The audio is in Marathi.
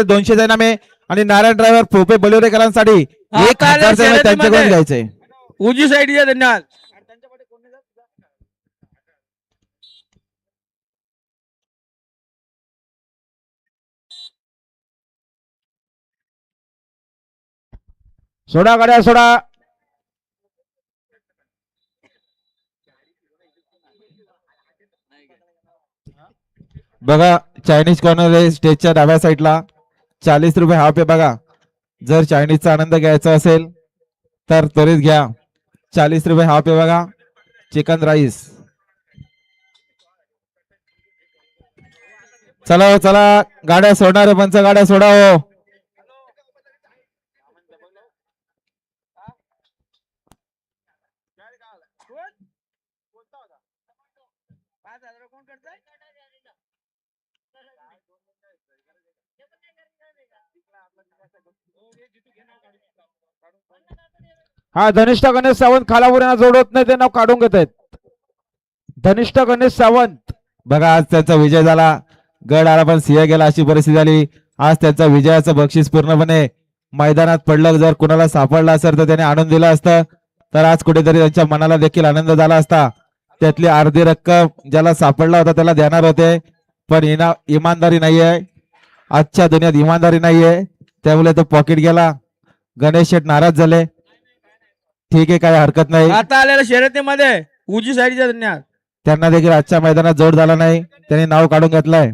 200 जैनामे आणि नारायण ड्रायव्हर फोपे बलिवरेकरांसाठी 1000 जैनामे त्यांच्याकडून घ्यायचे. उजवी साईड द्या धन्यवाद. सोडा गाड्या सोडा. बघा चायनीज कॉर्नर स्टेजच्या डाव्या साईडला 40 रुपये हाफ आहे बघा. जर चायनीजचा आनंद घ्यायचा असेल तर त्वरित घ्या. 40 रुपये हाफ आहे बघा. Chicken rice. चला हो चला, गाड्या सोडणारे पंच गाड्या सोडा हो. हा धनिष्ठ गणेश सावंत खालावर यांना जोडत नाही, ते नाव काढून घेत आहेत. धनिष्ठ गणेश सावंत. बघा आज त्यांचा विजय झाला. गड आला पण सिंह गेला अशी परिस्थिती झाली. आज त्यांचा विजयाचं बक्षीस पूर्णपणे मैदानात पडलं. जर कुणाला सापडलं असेल तर त्याने आणून दिलं असतं तर आज कुठेतरी त्यांच्या मनाला देखील आनंद झाला असता. त्यातली अर्धी रक्कम ज्याला सापडला होता त्याला देणार होते, पण इमानदारी नाहीये. आजच्या दुनियात इमानदारी नाहीये, त्यामुळे तो पॉकेट गेला. गणेश शेठ नाराज झाले. ठीक आहे, काही हरकत नाही. आता आलेल्या शर्यतीमध्ये उजवी साईडच्या धन्यवाद. त्यांना देखील आजच्या मैदानात जोड झाला नाही, त्यांनी नाव काढून घेतलंय.